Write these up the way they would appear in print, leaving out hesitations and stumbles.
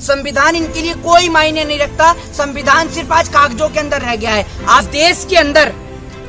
संविधान इनके लिए कोई मायने नहीं रखता। संविधान सिर्फ आज कागजों के अंदर रह गया है। आज देश के अंदर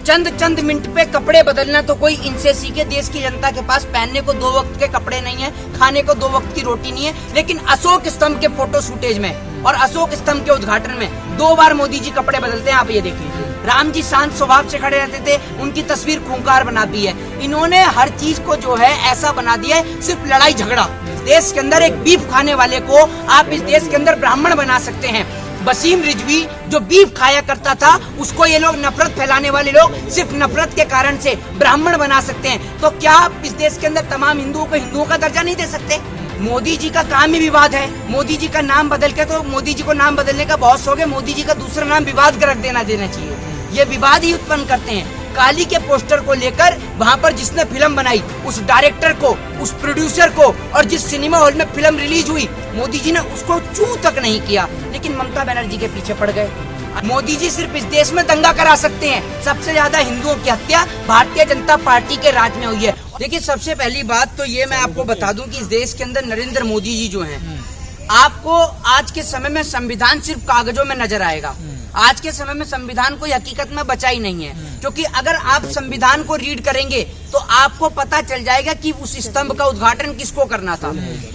चंद मिनट पे कपड़े बदलना तो कोई इनसे सीखे। देश की जनता के पास पहनने को 2 वक्त के कपड़े नहीं है, खाने को 2 वक्त की रोटी नहीं है। लेकिन अशोक स्तंभ के फोटो शूटेज में और अशोक स्तंभ के उद्घाटन में 2 बार मोदी जी कपड़े बदलते हैं। आप ये देख लीजिए। राम जी शांत स्वभाव से खड़े रहते थे, उनकी तस्वीर खूंखार बना दी है। इन्होंने हर चीज को जो है ऐसा बना दिया है, सिर्फ लड़ाई झगड़ा। देश के अंदर एक बीफ खाने वाले को आप इस देश के अंदर ब्राह्मण बना सकते हैं। वसीम रिजवी जो बीफ खाया करता था, उसको ये लोग नफरत फैलाने वाले लोग सिर्फ नफरत के कारण से ब्राह्मण बना सकते हैं। तो क्या आप इस देश के अंदर तमाम हिंदुओं को हिंदुओं का दर्जा नहीं दे सकते? मोदी जी का काम ही विवाद है। मोदी जी का नाम बदल के, तो मोदी जी को नाम बदलने का बहुत शौक है, मोदी जी का दूसरा नाम विवाद का रख देना चाहिए। ये विवाद ही उत्पन्न करते हैं। काली के पोस्टर को लेकर वहाँ पर जिसने फिल्म बनाई, उस डायरेक्टर को, उस प्रोड्यूसर को, और जिस सिनेमा हॉल में फिल्म रिलीज हुई, मोदी जी ने उसको चू तक नहीं किया। लेकिन ममता बनर्जी के पीछे पड़ गए। मोदी जी सिर्फ इस देश में दंगा करा सकते हैं। सबसे ज्यादा हिंदुओं की हत्या भारतीय जनता पार्टी के राज में हुई है। देखिए, सबसे पहली बात तो ये मैं आपको बता दूं कि इस देश के अंदर नरेंद्र मोदी जी जो हैं, आपको आज के समय में संविधान सिर्फ कागजों में नजर आएगा। आज के समय में संविधान कोई हकीकत में बचा ही नहीं है। क्योंकि अगर आप संविधान को रीड करेंगे तो आपको पता चल जाएगा कि उस स्तंभ का उद्घाटन किसको करना था।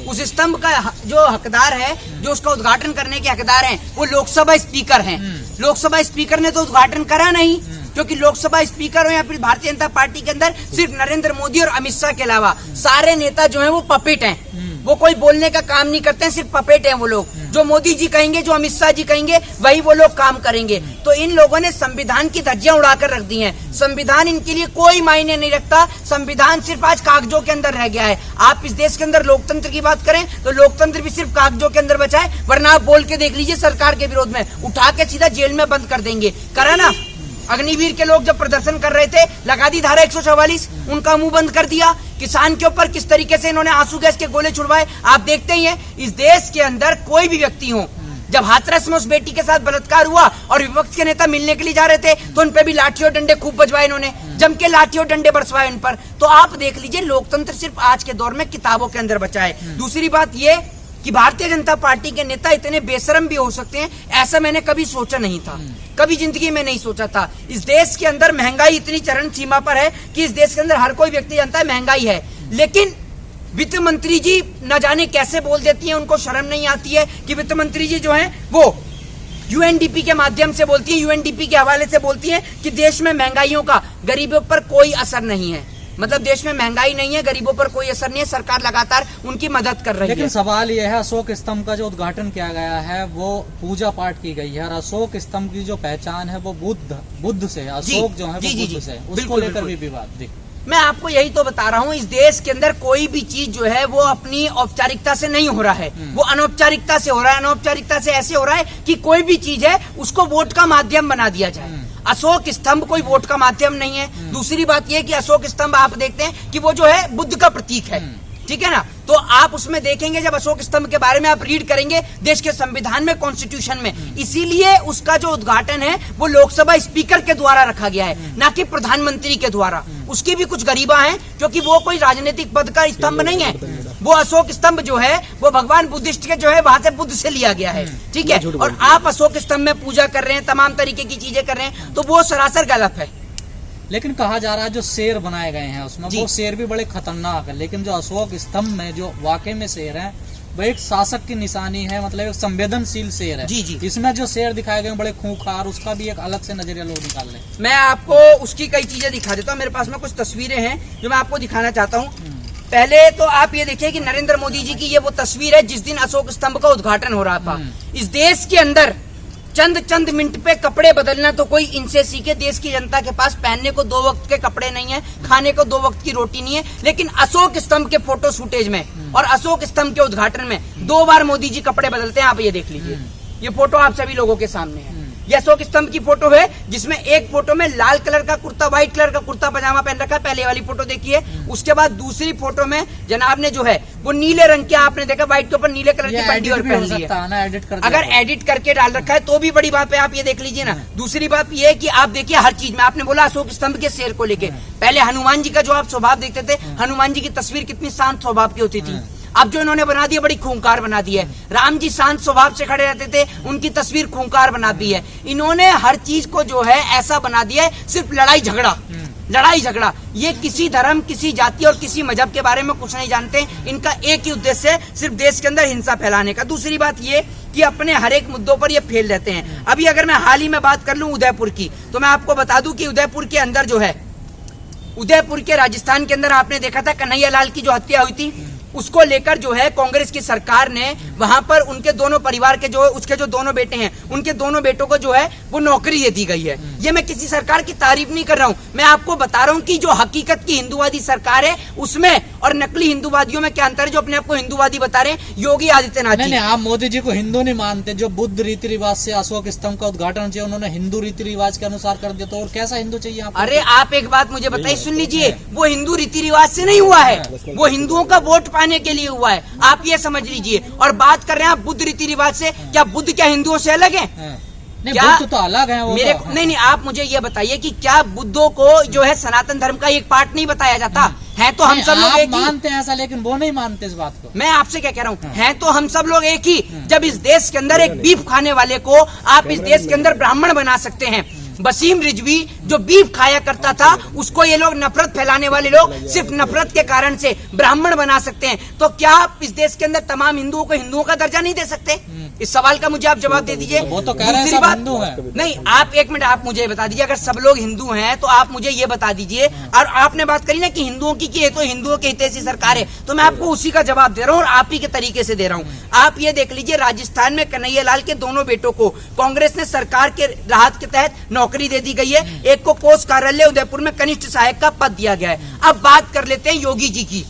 उस स्तंभ का जो हकदार है, जो उसका उद्घाटन करने के हकदार हैं, वो लोकसभा स्पीकर हैं। लोकसभा स्पीकर ने तो उद्घाटन करा नहीं, क्योंकि लोकसभा स्पीकर हो या फिर भारतीय जनता पार्टी के अंदर सिर्फ नरेंद्र मोदी और अमित शाह के अलावा सारे नेता जो हैं वो पपेट हैं। वो कोई बोलने का काम नहीं करते हैं, सिर्फ पपेट हैं वो लोग। जो मोदी जी कहेंगे, जो अमित शाह जी कहेंगे, वही वो लोग काम करेंगे। तो इन लोगों ने संविधान की धज्जियां उड़ाकर रख दी हैं। संविधान इनके लिए कोई मायने नहीं रखता। संविधान सिर्फ आज कागजों के अंदर रह गया है। आप इस देश के अंदर लोकतंत्र की बात करें तो लोकतंत्र भी सिर्फ कागजों के अंदर बचा है। वरना आप बोल के देख लीजिए, सरकार के विरोध में उठा के सीधा जेल में बंद कर देंगे। करा ना, अग्निवीर के लोग जब प्रदर्शन कर रहे थे, लगा दी धारा 144, उनका मुंह बंद कर दिया। किसान के ऊपर किस तरीके से इन्होंने आंसू गैस के गोले छुड़वाए, आप देखते ही हैं। इस देश के अंदर कोई भी व्यक्ति हो, जब हाथरस में उस बेटी के साथ बलात्कार हुआ और विपक्ष के नेता मिलने के लिए जा रहे थे, तो उन पे भी लाठी और डंडे खूब बजवाए इन्होंने, जम के लाठी और डंडे बरसवाए उन पर। तो आप देख लीजिए, लोकतंत्र सिर्फ आज के दौर में किताबों के अंदर बचा है। दूसरी बात ये कि भारतीय जनता पार्टी के नेता इतने बेशरम भी हो सकते हैं, ऐसा मैंने कभी सोचा नहीं था। कभी जिंदगी में नहीं सोचा था। इस देश के अंदर महंगाई इतनी चरम सीमा पर है कि इस देश के अंदर हर कोई व्यक्ति जानता है महंगाई है। लेकिन वित्त मंत्री जी न जाने कैसे बोल देती हैं, उनको शर्म नहीं आती है कि वित्त मंत्री जी जो हैं वो यूएनडीपी के माध्यम से बोलती है, यूएनडीपी के हवाले से बोलती है कि देश में महंगाइयों का गरीबों पर कोई असर नहीं है। मतलब देश में महंगाई नहीं है, गरीबों पर कोई असर नहीं है, सरकार लगातार उनकी मदद कर रही है। लेकिन सवाल यह है, अशोक स्तंभ का जो उद्घाटन किया गया है वो पूजा पाठ की गई है, और अशोक स्तंभ की जो पहचान है वो बुद्ध से, अशोक जो है वो बुद्ध से, उसको लेकर भी विवाद। मैं आपको यही तो बता रहा हूँ, इस देश के अंदर कोई भी चीज जो है वो अपनी औपचारिकता से नहीं हो रहा है, वो अनौपचारिकता से हो रहा है। अनौपचारिकता से ऐसे हो रहा है कि कोई भी चीज है उसको वोट का माध्यम बना दिया जाए। अशोक स्तंभ कोई वोट का माध्यम नहीं है। दूसरी बात यह कि अशोक स्तंभ आप देखते हैं कि वो जो है बुद्ध का प्रतीक है, ठीक है ना। तो आप उसमें देखेंगे, जब अशोक स्तंभ के बारे में आप रीड करेंगे देश के संविधान में, कॉन्स्टिट्यूशन में, इसीलिए उसका जो उद्घाटन है वो लोकसभा स्पीकर के द्वारा रखा गया है, ना कि प्रधानमंत्री के द्वारा। उसकी भी कुछ गरिमा है, क्योंकि वो कोई राजनीतिक पद का स्तंभ नहीं है। वो अशोक स्तंभ जो है वो भगवान बुद्धिस्ट के जो है वहां से बुद्ध से लिया गया है, ठीक है। और आप अशोक स्तंभ में पूजा कर रहे हैं, तमाम तरीके की चीजें कर रहे हैं, तो वो सरासर गलत है। लेकिन कहा जा रहा है जो शेर बनाए गए हैं उसमें, वो शेर भी बड़े खतरनाक है। लेकिन जो अशोक स्तंभ में जो वाकई में शेर है वो एक शासक की निशानी है, मतलब एक संवेदनशील शेर है। जी। इसमें जो शेर दिखाए गए बड़े खूंखार, उसका भी एक अलग से नजरिया लोग निकाल रहे हैं। मैं आपको उसकी कई चीजें दिखा देता हूँ। मेरे पास में कुछ तस्वीरें हैं जो मैं आपको दिखाना चाहता हूँ। पहले तो आप ये देखिए कि नरेंद्र मोदी जी की ये वो तस्वीर है जिस दिन अशोक स्तंभ का उद्घाटन हो रहा था। इस देश के अंदर चंद मिनट पे कपड़े बदलना तो कोई इनसे सीखे। देश की जनता के पास पहनने को 2 वक्त के कपड़े नहीं है, खाने को 2 वक्त की रोटी नहीं है। लेकिन अशोक स्तंभ के फोटो शूटेज में और अशोक स्तंभ के उद्घाटन में 2 बार मोदी जी कपड़े बदलते हैं। आप ये देख लीजिए, ये फोटो आप सभी लोगों के सामने है। ये अशोक स्तंभ की फोटो है जिसमें एक फोटो में लाल कलर का कुर्ता, व्हाइट कलर का कुर्ता पजामा पहन रखा है, पहले वाली फोटो देखिए। उसके बाद दूसरी फोटो में जनाब ने जो है वो नीले रंग के, आपने देखा व्हाइट के ऊपर नीले कलर की पट्टी और पहन ली है। अगर एडिट करके डाल रखा है तो भी बड़ी बात है, आप ये देख लीजिए ना। दूसरी बात ये है कि आप देखिए हर चीज में, आपने बोला अशोक स्तंभ के शेर को लेके, पहले हनुमान जी का जो आप स्वभाव देखते थे, हनुमान जी की तस्वीर कितनी शांत स्वभाव की होती थी। अब जो इन्होंने बना दी है बड़ी खूंखार बना दी है। राम जी शांत स्वभाव से खड़े रहते थे, उनकी तस्वीर खूंखार बना दी है। इन्होंने हर चीज को जो है ऐसा बना दिया है, सिर्फ लड़ाई झगड़ा लड़ाई झगड़ा। ये किसी धर्म, किसी जाति और किसी मजहब के बारे में कुछ नहीं जानते। इनका एक ही उद्देश्य है, सिर्फ देश के अंदर हिंसा फैलाने का। दूसरी बात ये कि अपने हर एक मुद्दों पर ये फेल रहते हैं। अभी अगर मैं हाल ही में बात कर लूं उदयपुर की, तो मैं आपको बता दूं कि उदयपुर के अंदर जो है, उदयपुर के राजस्थान के अंदर आपने देखा था कन्हैया लाल की जो हत्या हुई थी, उसको लेकर जो है कांग्रेस की सरकार ने वहां पर उनके दोनों परिवार के जो उसके जो दोनों बेटे हैं, उनके दोनों बेटों को जो है वो नौकरी दे दी गई है। ये मैं किसी सरकार की तारीफ नहीं कर रहा हूं, मैं आपको बता रहा हूं कि जो हकीकत की हिंदूवादी सरकार है उसमें और नकली हिंदूवादियों में क्या अंतर है, जो अपने आप को हिंदूवादी बता रहे हैं योगी आदित्यनाथ जी। नहीं, आप मोदी जी को हिंदू नहीं मानते। जो बुद्ध रीति रिवाज से अशोक स्तंभ का उद्घाटन किया, उन्होंने हिंदू रीति रिवाज के अनुसार कर दिया, तो और कैसा हिंदू चाहिए आपको? अरे आप एक बात मुझे बताइए, सुन लीजिए, वो हिंदू रीति रिवाज से नहीं हुआ है, वो हिंदुओं का वोट पाने के लिए हुआ है, आप ये समझ लीजिए। और बात कर रहे हैं आप बुद्ध रीति रिवाज से, क्या बुद्ध क्या हिंदुओं से अलग है? नहीं, क्या बुद्ध तो अलग है वो मेरे तो, नहीं, आप मुझे ये बताइए कि क्या बुद्धों को जो है सनातन धर्म का एक पार्ट नहीं बताया जाता है? तो हम सब लोग एक ही मानते हैं ऐसा, लेकिन वो नहीं मानते इस बात को। मैं आपसे क्या कह रहा हूँ, हैं तो हम सब लोग एक ही। जब इस देश के अंदर एक बीफ खाने वाले को आप इस देश के अंदर ब्राह्मण बना सकते हैं, वसीम रिजवी जो बीफ खाया करता था उसको ये लोग नफरत फैलाने वाले लोग सिर्फ नफरत के कारण से ब्राह्मण बना सकते हैं, तो क्या आप इस देश के अंदर तमाम हिंदुओं को हिंदुओं का दर्जा नहीं दे सकते? इस सवाल का मुझे आप जवाब दे दीजिए। वो तो कह रहे हैं सब हिंदू हैं। नहीं, आप एक मिनट आप मुझे बता दीजिए, अगर सब लोग हिंदू हैं तो आप मुझे ये बता दीजिए। और आपने बात करी ना कि हिंदुओं की ये तो हिंदुओं के हितैषी सरकार है, तो मैं आपको उसी का जवाब दे रहा हूँ और आप ही के तरीके से दे रहा हूँ। आप ये देख लीजिए, राजस्थान में कन्हैया लाल के दोनों बेटों को कांग्रेस ने सरकार के राहत के तहत नौकरी दे दी गई है। एक को पोस्ट कार्यालय उदयपुर में कनिष्ठ सहायक का पद दिया गया है। अब बात कर लेते हैं योगी जी की।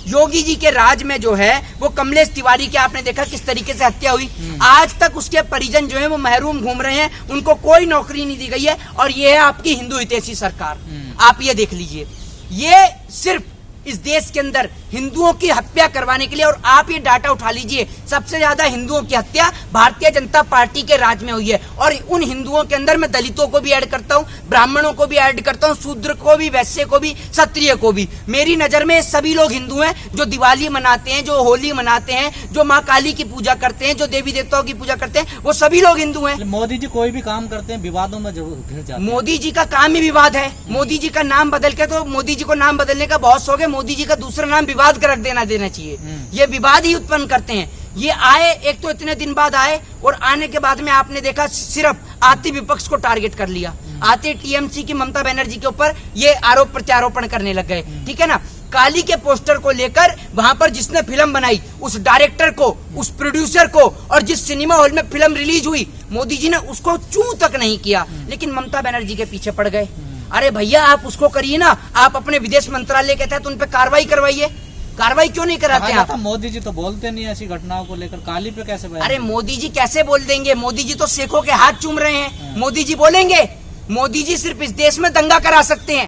योगी जी के राज में जो है वो कमलेश तिवारी की आपने देखा किस तरीके से हत्या हुई। आज तक उसके परिजन जो है वो महरूम घूम रहे हैं, उनको कोई नौकरी नहीं दी गई है। और ये है आपकी हिंदू हितैषी सरकार। आप ये देख लीजिए, ये सिर्फ इस देश के अंदर हिंदुओं की हत्या करवाने के लिए। और आप ये डाटा उठा लीजिए, सबसे ज्यादा हिंदुओं की हत्या भारतीय जनता पार्टी के राज में हुई है। और उन हिंदुओं के अंदर मैं दलितों को भी ऐड करता हूँ, ब्राह्मणों को भी ऐड करता हूँ, शूद्र को भी, वैश्य को भी, क्षत्रिय को भी। मेरी नजर में सभी लोग हिंदू हैं जो दिवाली मनाते हैं, जो होली मनाते हैं, जो माँ काली की पूजा करते हैं, जो देवी देवताओं की पूजा करते हैं, वो सभी लोग हिंदू हैं। मोदी जी कोई भी काम करते हैं विवादों में जरूर घिर जाते हैं। मोदी जी का काम ही विवाद है। मोदी जी का नाम बदल के, तो मोदी जी को नाम बदलने का बहुत शौक है, मोदी जी का दूसरा नाम विवाद कर रख देना चाहिए। ये विवाद ही उत्पन्न करते हैं। ये आए, एक तो इतने दिन बाद आए, और आने के बाद में आपने देखा सिर्फ आती विपक्ष को टारगेट कर लिया। आते टीएमसी की ममता बनर्जी के ऊपर ये आरोप प्रत्यारोपण करने लग गए। ठीक है ना, काली के पोस्टर को लेकर वहां पर जिसने फिल्म बनाई उस डायरेक्टर को, उस प्रोड्यूसर को, और जिस सिनेमा हॉल में फिल्म रिलीज हुई मोदी जी ने उसको चूं तक नहीं किया, लेकिन ममता बनर्जी के पीछे पड़ गए। अरे भैया आप उसको करिए ना, आप अपने विदेश मंत्रालय के तहत उन पे कार्रवाई करवाइए। कार्रवाई क्यों नहीं कराते आप? मोदी जी तो बोलते नहीं ऐसी घटनाओं को लेकर, काली पे कैसे? अरे मोदी जी कैसे बोल देंगे? मोदी जी तो सिखों के हाथ चूम रहे हैं। मोदी जी बोलेंगे? मोदी जी सिर्फ इस देश में दंगा करा सकते हैं।